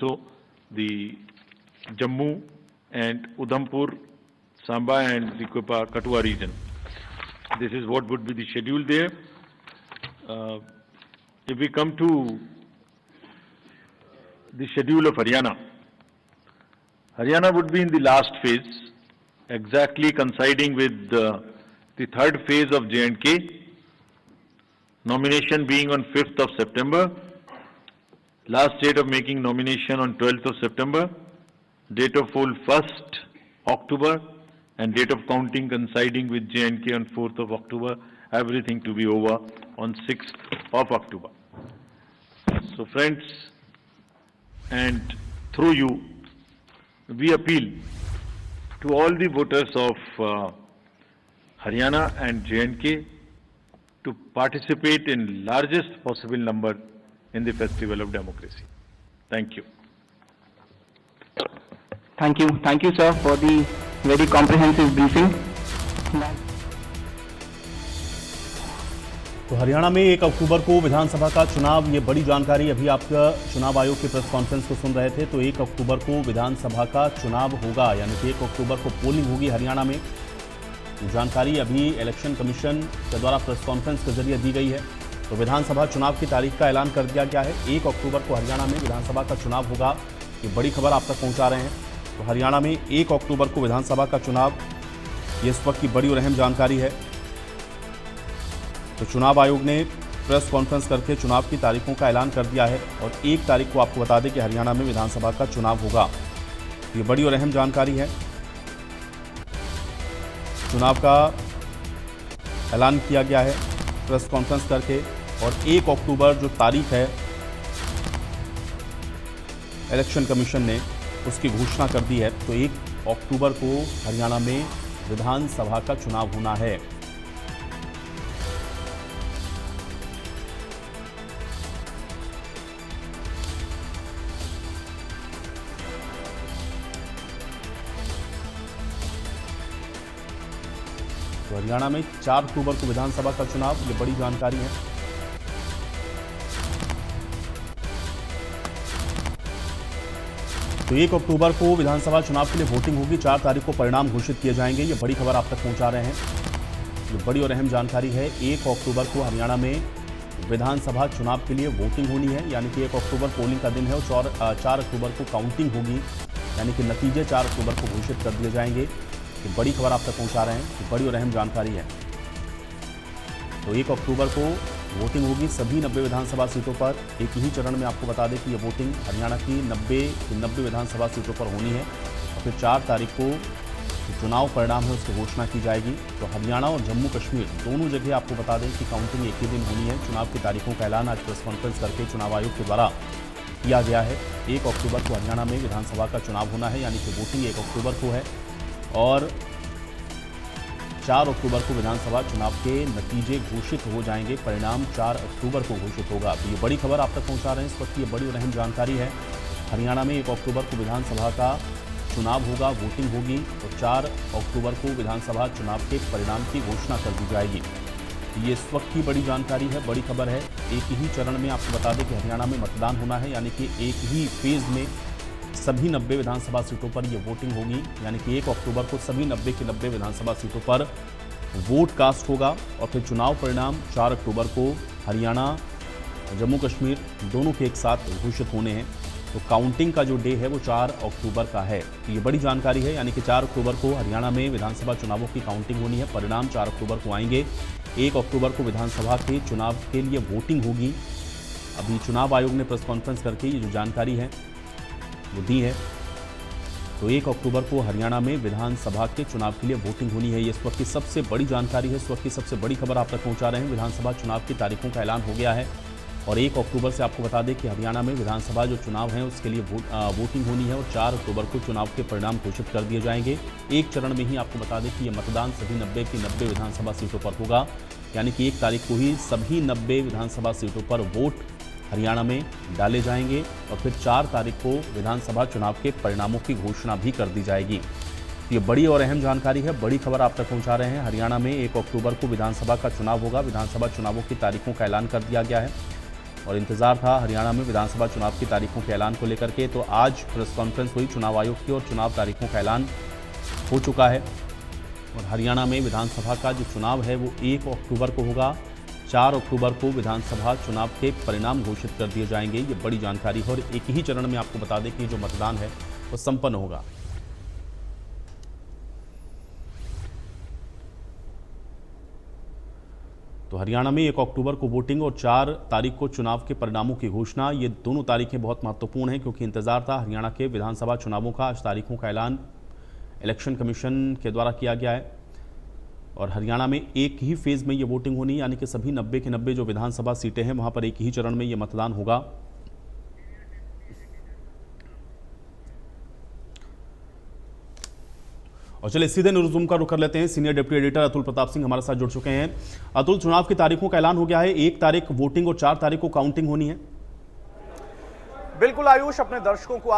So the Jammu and Udhampur, Samba and the Kathua region. This is what would be the schedule there. If we come to the schedule of Haryana, Haryana would be in the last phase, exactly coinciding with the third phase of J&K, nomination being on 5th of September, last date of making nomination on 12th of September, date of poll 1st October, and date of counting coinciding with J&K on 4th of October, everything to be over on 6th of October. So friends, and through you, we appeal to all the voters of Haryana and J&K to participate in largest possible number in the festival of democracy. Thank you. Thank you, sir, for the very comprehensive briefing. तो हरियाणा में 1 अक्टूबर को विधानसभा का चुनाव, ये बड़ी जानकारी अभी आप चुनाव आयोग के प्रेस कॉन्फ्रेंस को सुन रहे थे। तो 1 अक्टूबर को विधानसभा का चुनाव होगा, यानी कि 1 अक्टूबर को पोलिंग होगी हरियाणा में। जानकारी अभी इलेक्शन कमीशन के द्वारा प्रेस कॉन्फ्रेंस के जरिए दी गई है। तो विधानसभा चुनाव की तारीख का ऐलान कर दिया गया है। 1 अक्टूबर को हरियाणा में विधानसभा का चुनाव होगा, ये बड़ी खबर आप तक पहुंचा रहे हैं। तो हरियाणा में 1 अक्टूबर को विधानसभा का चुनाव, ये इस वक्त की बड़ी और अहम जानकारी है। तो चुनाव आयोग ने प्रेस कॉन्फ्रेंस करके चुनाव की तारीखों का ऐलान कर दिया है और 1 तारीख को आपको बता दें कि हरियाणा में विधानसभा का चुनाव होगा। ये बड़ी और अहम जानकारी है। चुनाव का ऐलान किया गया है प्रेस कॉन्फ्रेंस करके, और 1 अक्टूबर जो तारीख है इलेक्शन कमीशन ने उसकी घोषणा कर दी है। तो 1 अक्टूबर को हरियाणा में विधानसभा का चुनाव होना है। तो हरियाणा में 4 अक्टूबर को विधानसभा का चुनाव, ये बड़ी जानकारी है। तो 1 अक्टूबर को विधानसभा चुनाव के लिए वोटिंग होगी, 4 तारीख को परिणाम घोषित किए जाएंगे। ये बड़ी खबर आप तक पहुंचा रहे हैं, ये बड़ी और अहम जानकारी है। 1 अक्टूबर को हरियाणा में विधानसभा चुनाव के लिए वोटिंग होनी है, यानी कि 1 अक्टूबर पोलिंग का दिन है और 4 अक्टूबर को काउंटिंग होगी, यानी कि नतीजे 4 अक्टूबर को घोषित कर दिए जाएंगे। ये बड़ी खबर आप तक पहुंचा रहे हैं, ये बड़ी और अहम जानकारी है। तो 1 अक्टूबर को वोटिंग होगी सभी 90 विधानसभा सीटों पर। एक ही चरण में आपको बता दें कि ये वोटिंग हरियाणा की 90 विधानसभा सीटों पर होनी है और फिर 4 तारीख को जो चुनाव परिणाम है उसकी घोषणा की जाएगी। तो हरियाणा और जम्मू कश्मीर दोनों जगह आपको बता दें कि काउंटिंग एक ही दिन होनी है। चुनाव की तारीखों का ऐलान आज प्रेस कॉन्फ्रेंस करके चुनाव आयोग के द्वारा किया गया है। 1 अक्टूबर को हरियाणा में विधानसभा का चुनाव होना है, यानी कि वोटिंग 1 अक्टूबर को है और 4 अक्टूबर को विधानसभा चुनाव के नतीजे घोषित हो जाएंगे। परिणाम 4 अक्टूबर को घोषित होगा। तो ये बड़ी खबर आप तक पहुंचा रहे हैं इस वक्त, ये बड़ी और अहम जानकारी है। हरियाणा में 1 अक्टूबर को विधानसभा का चुनाव होगा, वोटिंग होगी और 4 अक्टूबर को विधानसभा चुनाव के परिणाम की घोषणा कर दी जाएगी। ये इस वक्त की बड़ी जानकारी है, बड़ी खबर है। एक ही चरण में आपको बता दें कि हरियाणा में मतदान होना है, यानी कि एक ही फेज में सभी 90 विधानसभा सीटों पर ये वोटिंग होगी, यानी कि 1 अक्टूबर को सभी 90 की 90 विधानसभा सीटों पर वोट कास्ट होगा और फिर चुनाव परिणाम 4 अक्टूबर को हरियाणा, जम्मू कश्मीर दोनों के एक साथ घोषित होने हैं। तो काउंटिंग का जो डे है वो 4 अक्टूबर का है। तो ये बड़ी जानकारी है, यानी कि 4 अक्टूबर को हरियाणा में विधानसभा चुनावों की काउंटिंग होनी है, परिणाम 4 अक्टूबर को आएंगे। 1 अक्टूबर को विधानसभा के चुनाव के लिए वोटिंग होगी। अभी चुनाव आयोग ने प्रेस कॉन्फ्रेंस करके ये जो जानकारी है वो दी है। तो 1 अक्टूबर को हरियाणा में विधानसभा के चुनाव के लिए वोटिंग होनी है। ये इस वक्त की सबसे बड़ी जानकारी है, इस वक्त की सबसे बड़ी खबर आप तक पहुंचा रहे हैं। विधानसभा चुनाव की तारीखों का ऐलान हो गया है और 1 अक्टूबर से आपको बता दें कि हरियाणा में विधानसभा जो चुनाव है उसके लिए वोटिंग होनी है और 4 अक्टूबर को चुनाव के परिणाम घोषित कर दिए जाएंगे। एक चरण में ही आपको बता दें कि ये मतदान सभी 90 की 90 विधानसभा सीटों पर होगा, यानी कि 1 तारीख को ही सभी 90 विधानसभा सीटों पर वोट हरियाणा में डाले जाएंगे और फिर 4 तारीख को विधानसभा चुनाव के परिणामों की घोषणा भी कर दी जाएगी। ये बड़ी और अहम जानकारी है, बड़ी खबर आप तक पहुंचा रहे हैं। हरियाणा में 1 अक्टूबर को विधानसभा का चुनाव होगा, विधानसभा चुनावों की तारीखों का ऐलान कर दिया गया है। और इंतजार था हरियाणा में विधानसभा चुनाव की तारीखों के ऐलान को लेकर के। तो आज प्रेस कॉन्फ्रेंस हुई चुनाव आयोग की और चुनाव तारीखों का ऐलान हो चुका है। और हरियाणा में विधानसभा का जो चुनाव है वो 1 अक्टूबर को होगा। 4 अक्टूबर को विधानसभा चुनाव के परिणाम घोषित कर दिए जाएंगे। ये बड़ी जानकारी है और एक ही चरण में आपको बता दें कि जो मतदान है वो संपन्न होगा। तो हरियाणा में 1 अक्टूबर को वोटिंग और 4 तारीख को चुनाव के परिणामों की घोषणा। ये दोनों तारीखें बहुत महत्वपूर्ण हैं क्योंकि इंतजार था हरियाणा के विधानसभा चुनावों का। आज तारीखों का ऐलान इलेक्शन कमीशन के द्वारा किया गया है और हरियाणा में एक ही फेज में ये वोटिंग होनी, यानी कि सभी 90 के 90 जो विधानसभा सीटें हैं वहां पर एक ही चरण में ये मतदान होगा। और चलिए सीधे न्यूज़ रूम का रुख कर लेते हैं। Senior deputy editor Atul Pratap Singh हमारे साथ जुड़ चुके हैं। अतुल, चुनाव की तारीखों का ऐलान हो गया है। 1 तारीख वोटिंग और 4 तारीख को काउंटिंग होनी है। बिल्कुल आयुष, अपने दर्शकों को